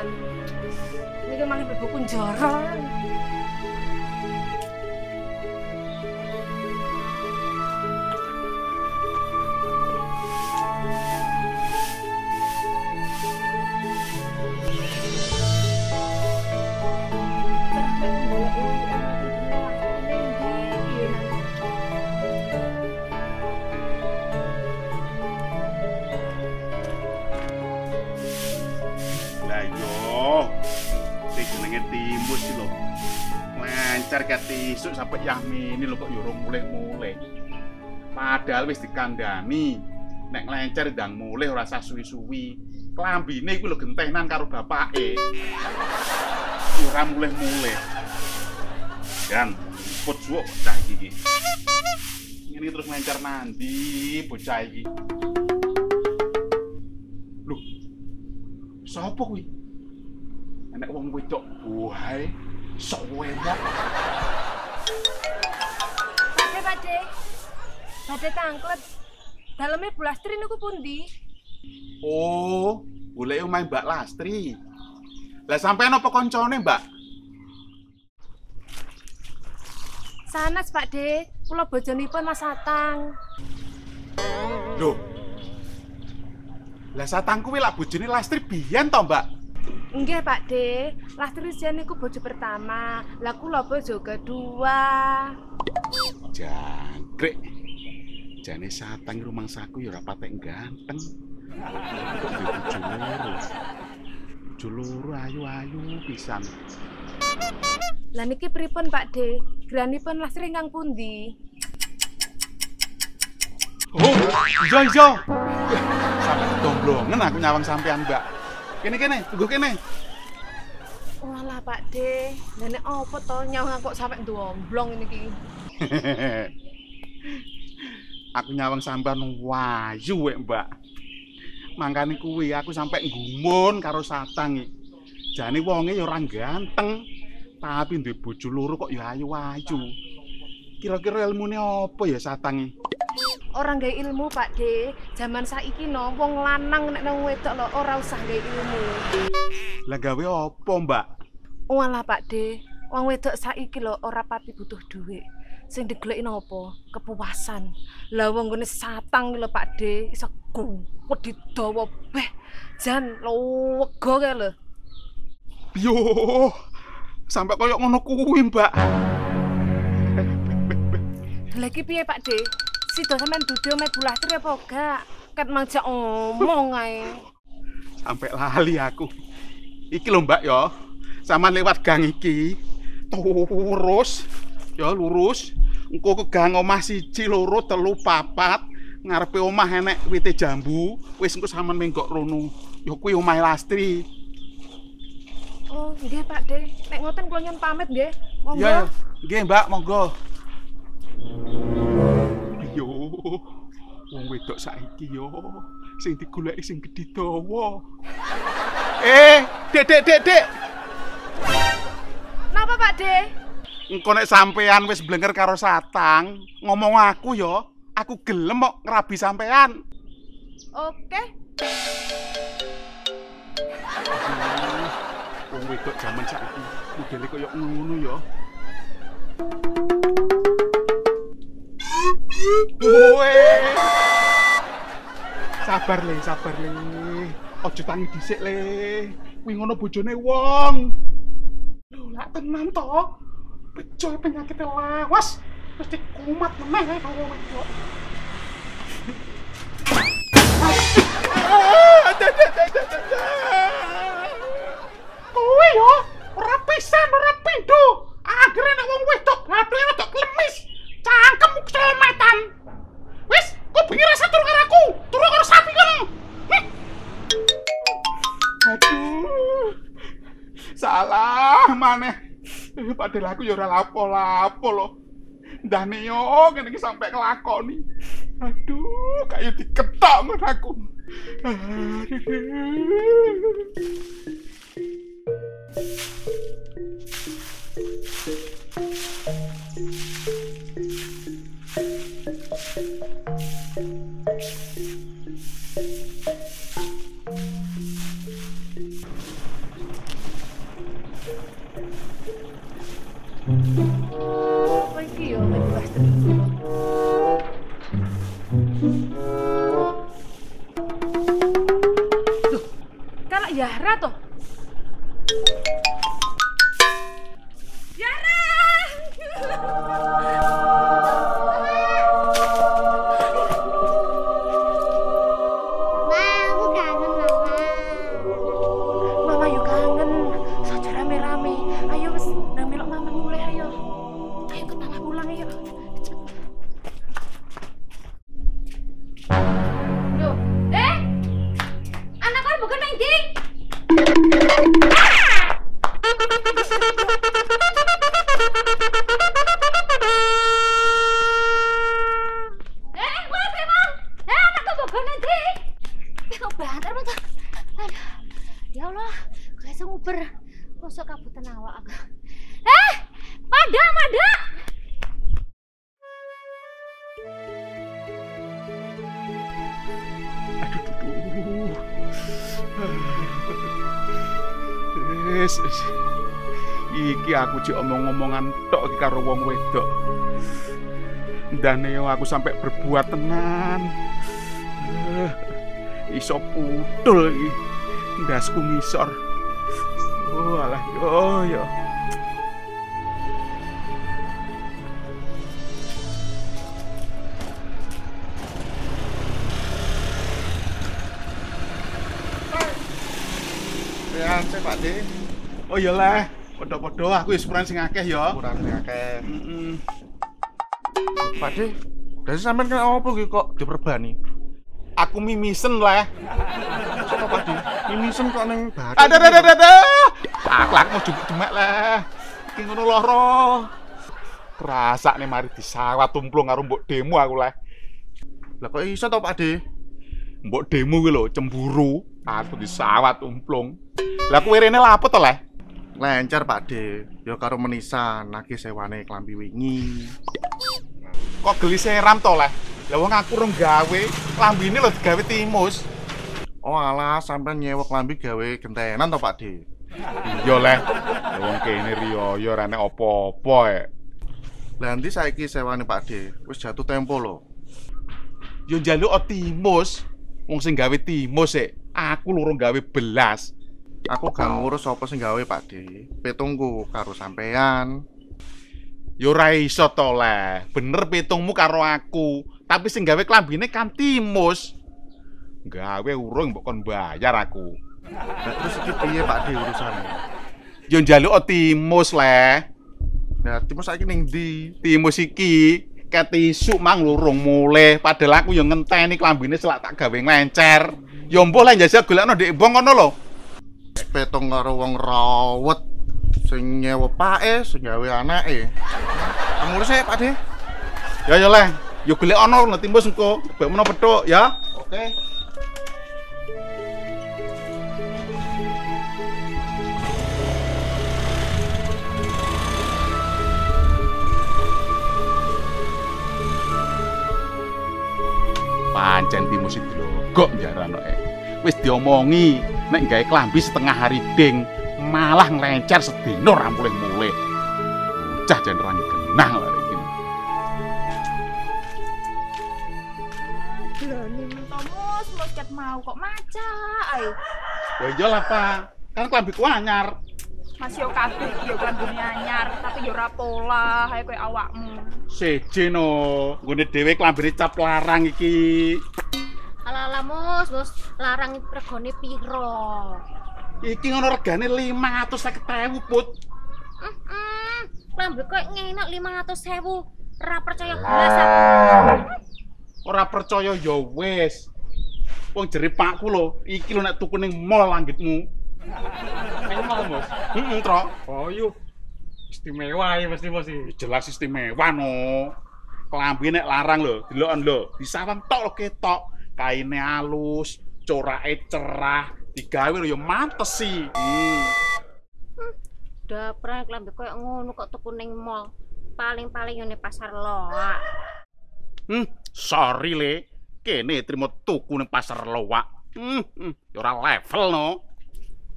tenan. Niki malah mlebu kunjara. Lancar kat isuk sampai Yahmini lho kok urung mulih-mulih. Padahal wis dikandani nek lancar ndang mulih ora usah suwi-suwi. Klambine kuwi lho gentenan karo bapake. Ora mulih-mulih. Dan put suwuk bocah iki. Ngene terus lancar nandi bocah iki. Lho. Sopo kuwi? Nek wong wedok buahe sok enak. Badhe tangklet. Daleme Bu Lastri niku pundi? Oh, golek omahe Mbak Lastri. Lah sampean apa koncone, Mbak? Sanes, Pakde. Kula bojonipun Mas Satang. Loh. Lah Satang kuwi lak bojone Lastri biyen to, Mbak? Nggih, Pakde. Lastri siyen niku bojo pertama, lah kula bojo kedua. Jangkrik. Jane Satang rumangsaku ya ora patek ganteng. Bojo loro ayu-ayu pisan. Lah niki pripun, Pakde? Granipun Lastri ingkang pundi? Oh, iya. Sampai domblongen aku nyawang sampean, Mbak. Kene, tunggu kene. Walah, Pakde. Lah nek apa to nyawang kok sampe ndomblong niki? Aku nyawang sampean wayu wek, Mbak. Mangkane kuwi aku sampe nggumun karo Satang iki. Jane wonge ya ora ganteng, tapi duwe bojo loro kok ya ayu-ayu. Kira-kira ilmune apa ya Satang iki? Ora nggawe ilmu, Pakde. Zaman saiki no wong lanang nek nang wedok lho ora usah nggawe ilmu. Lah gawe apa, Mbak? Walah, Pakde. Wong wedok saiki lho ora pati butuh dhuwit. Sing digoleki napa? Kepuasan. Lah wong ngene Satang lho, Pakde, iso kuwet didawa beh. Jan lega kae lho. Yo. Sampai koyo ngono kuwi, Mbak. Lah iki piye, Pakde? Sida sampean dudu met Bu Lastri apa gak? Ket mangja omong ae. Sampai lali aku. Iki lho, Mbak ya. Sampeyan lewat gang iki. Terus ya lurus. Engko ke gang omah 1, 2, 3, 4. Ngarepe omah enek wite jambu. Wis engko sampeyan menggok rono. Ya kuwi omahe Lastri. Oh, nggih, Pakde. Nek ngoten kula nyuwun pamit nggih. Monggo. Ya, nggih, Mbak, monggo. Yo, wong wedok saiki yo sing digoleki sing gedhe dawa. Dek. Napa, Pakde? Engko nek sampean wis blenger karo Satang, ngomong aku yo, aku gelem kok ngrabi sampean. Oke. Wong wedok jaman saiki modele koyo ngono yo. Sabar le. Aja tangi dhisik le. Kuwi ngono bojone wong. Lho, lak tenan to. Bejo penyakit lawas. Mesti kumat meneh karo wedok. Kowe yo ora pisan ora pindho. Anggere nek wong wedok bathune rada klemis. Cangkemmu keselamatan. Wis, kok bengi rasa turu karo aku? Turu karo sapi kono. Aduh. Salah maneh. Padahal aku ya ora lapo-lapo lho. Ndane yo ngene iki sampe nglakoni. Aduh, kayak diketok ngono aku. Gak iso nguber. Mosok kabutan awak aku. Pada. Wis. Iki aku cek omong-omongan tok iki karo wong wedok. Ndane aku sampai berbuat tenan. Iso putul iki. Ndasku ngisor. Oh alah yo. Ya, cek Pak De. Oh iyalah, padha-padha aku wis ukuran sing akeh ya. Ukuran sing akeh. Pak De, Dari sampean kena apa iki kok diperbani? aku mimisen lah. Sopo Pak De? Mimisen kok ning badan. Ada. Aku mau demek lah. Iki ngono loro. Kerasane mari disawat tumplung karo mbok demo aku lah. Lah kok iso to Pak De? Mbok demo kuwi lho cemburu, aku disawat tumplung. Lah kuwi rene lha apa to lah? Lancar Pak De. Ya karo menisan nagih sewane klambi wingi. Kok geli seram to lah? Lah wong aku rung gawe, klambine lho digawe timus. Oh alah, sampean nyewa klambi gawe gentenan to Pak De. Iya leh. Wong kene riyo ora nek apa-apa Lah endi saiki sewane Pak De? Wis jatuh tempo lho. Yo njaluk timus. Wong sing gawe timus aku lurung gawe belas. Aku gak ngurus apa sing gawe Pak De. Petungku karo sampean. Yo ora iso to leh. Bener petungmu karo aku, tapi sing gawe klambine kan timus. Gawe urung mbok kon bayar aku. Lah terus iki piye Pak De urusane? Yo njaluk timus leh. Lah timus saiki ning ndi? Timus iki ketisuk mang lurung mulih, padahal aku yo ngenteni klambine selak tak gawe ngencer. Yo mbuh lah njajal golekno ndek embong ngono lho. Petung karo wong rawet sing nyewa pake, sing gawe anake. Ngurus e Pak De. Ya leh, yo golek ono lho timus engko, mbok menawa petuk ya. Oke. Pancen timus iki lho, kok jarano wis diomongi nek gawe klambi setengah hari ding, malah nglencer sedina ora mulih-mulih. Bocah jan ora genah lho iki. Bloni mentomus, ket mau kok maca ae. Ya iya lah, Pak. Kan klambiku anyar. Mas yo kabeh iki yo klambine anyar, tapi yo ora pola, kaya koyo awakmu. Seje no, nggone dhewe klambine cap larang iki. Ala-ala mus, larang regane piro? Iki ngono regane 550.000, Put. Klambi kok ngenak 500.000. Ora percaya belas aku. Ora percaya ya wis. Wong jere pakku lho, iki lho nek tuku ning mall langgitmu. Ning mall, Mas. Tro. Oh, yuk. Istimewa ya mesti Mas. Jelas istimewa no. Klambi nek larang lho, deloken lho, disawang tok lho ketok. Kaine alus, corake cerah, digawe lho ya mantesi. Dapre klambi koyo ngono kok tuku ning mall. Paling-paling yo ning pasar loak. Sorry le. Kene trimo tuku ning pasar loak. Ya ora level no.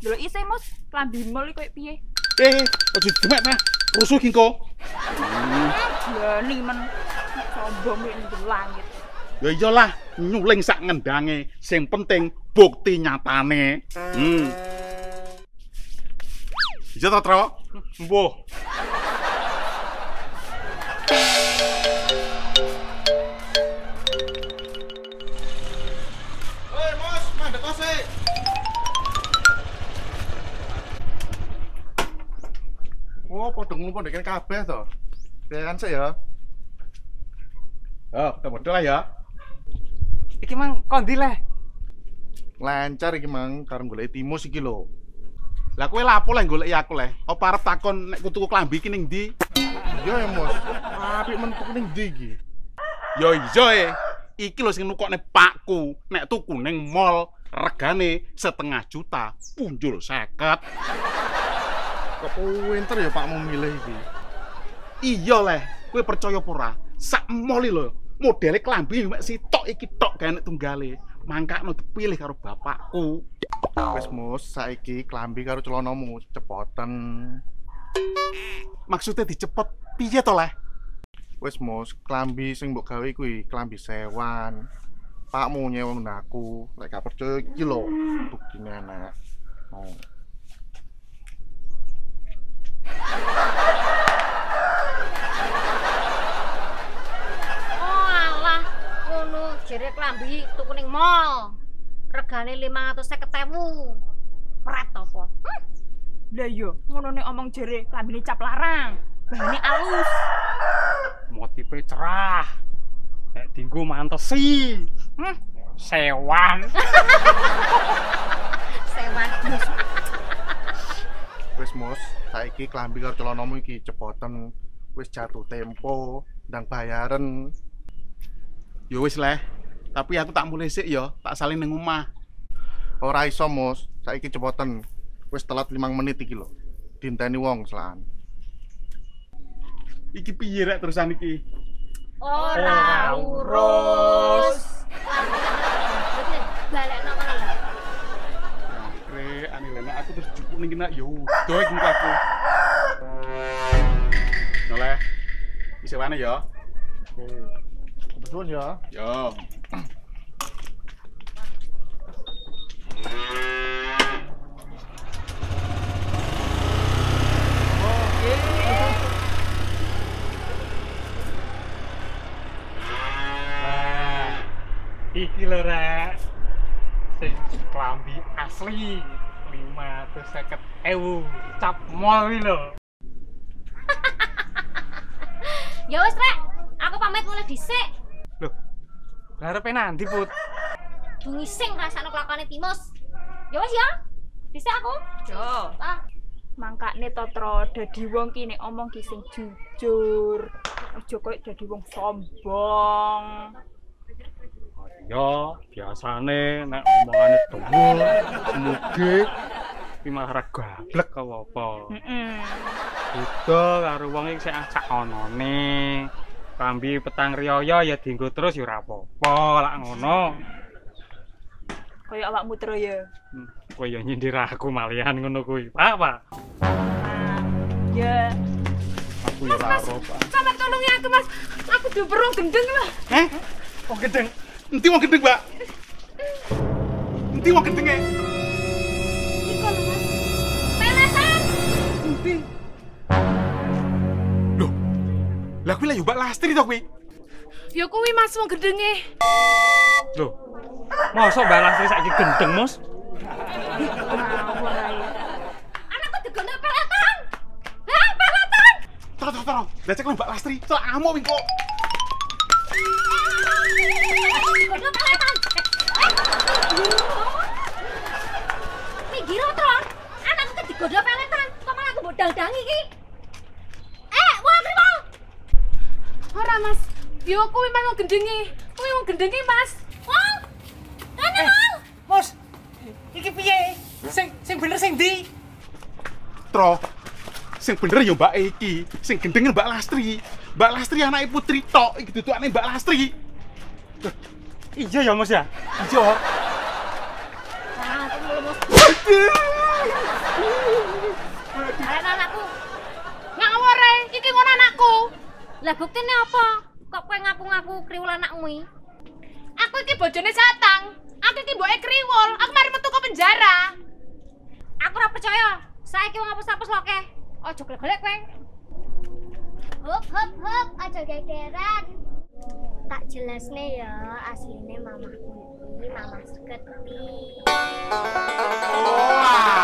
Delok isih, Mas, klambi mall iki koyo piye? Ojo demek ta. Rusuh ki engko. Blani men. Sombong ning langit. Ya iyalah, nyuling sak ngendange. Sing penting bukti nyatane. Iya ta, Tro? Mbuh. Hei, Mas, mandek kose. Oh, padha ngumpul-ngumpul kabeh to. Kan sik ya. Oh, kita lah ya. Iki mang kondi leh. Lancar iki mang karo golek timus iki lho. Lah kowe lapo leh goleki aku leh? Apa arep takon nek tuku klambi iki ning ndi? Iya ya, Mas. Apik men tuku ning ndi iki? Ya iya Iki lho sing nukokne pakku. Nek tuku ning mall regane 1,5 juta, punjul 50. Kok pinter ya Pak mau milih iki. Iya leh, kowe percaya apa ora? Sak mall lho, modele klambi mek sitok iki tok gawe tunggale. Mangkakno dipilih karo bapakku. Wis Mus, saiki klambi karo celanamu cepoten. Maksudnya dicepet piye to leh? Wis Mus, klambi sing mbok gawe kuwi klambi sewan. Pakmu nyewong aku, lek gak percaya iki lho, buktine enak. Oh. Oh alah, ngono jere klambi tuku ning mall. Regane 550.000. Pret apa? Lah iya, ngono nek omong jere klambine cap larang. Bahane alus. Motife cerah. Nek dienggo mantesi. Sewan. Sewan. Wis Mus, saiki klambi karo celanamu iki cepoten. Wis jatuh tempo, ndang bayaran. Ya wis leh, tapi aku tak mulai sik ya, tak salin ning omah. Ora iso Mus, saiki cepoten. Wis telat 5 menit iki lho. Dinteni wong selaan. Iki piye rek terusan iki? Ora urus. Balekno kono lho. Jangkrik, anilene aku terus jupuk ning kena ya udah iki aku. Noleh. Bisa mana ya? Betul ya. Yo. Iki lho rek. Sing klambi asli 550.000 cap mall iki lho. Ya wis rek, aku pamit mulai dhisik. Loh. Lah arepe nanti, Put? Dungi sing rasane kelakone Timus. Ya wis ya. Dhisik aku. Yo, Ah, mangkane Totro dadi wong ki nek omong ki sing jujur. Aja koyo dadi wong sombong. Ya, biasane nek omongane dhuwur, mugi iki malah gablek apa-apa. Beda karo wong iki sing acak onone. Kambi petang riyaya ya dienggo terus ya ora apa-apa, lak ngono. Kaya awakmu tero ya. Kowe ya nyindir aku malihan ngono kuwi. Apa? Ya, Aku ya ora ro, Pak. Sama tolongi aku Mas. Aku diberong gendeng lah. Oh gendeng. Enti wong gendeng, Mbak. Enti wong gendenge. iko lho Mas. Pelesan. Enti. Loh. Lah kuwi lah yo Mbak Lastri to kuwi. Ya kuwi Mas wong gendenge. Loh. Mosok Mbak Lastri saiki gendeng, Mus? ngawur ae. Anakku digono peletan. Hah, peletan. Tolong. Lah cek Mbak Lastri, cek amuk wing kok. Digono peletan. Minggir Tron. Anakku digono peletan. Kok malah aku mbok dang-dangi iki? Wong kripo? Ora Mas. Ya kuwi Mas wong gendenge. Kuwi wong gendenge Mas. Wong. Ana wong. Mus. Iki piye? Sing bener sing ndi? Tro. Sing bener ya Mbak iki, sing gendenge Mbak Lastri. Mbak Lastri anake Putri tok, iki dudukane Mbak Lastri. Iya ya, Mus ya. Iya. Nah, aku mulu Mus. Ayo anakku. Ngawur ae. Iki ngono anakku. Lah buktine apa? Kok kowe ngaku-ngaku kriwul anakmu iki? Aku iki bojone Satang. Aku iki mboke kriwul. Aku mari metu ke penjara. Aku ora percaya. Saiki wong apus-apus loke. Aja golek-golek kowe. Hop, aja gegeran. Tak jelasne ya, asline mamaku iki mama seketi. Wah.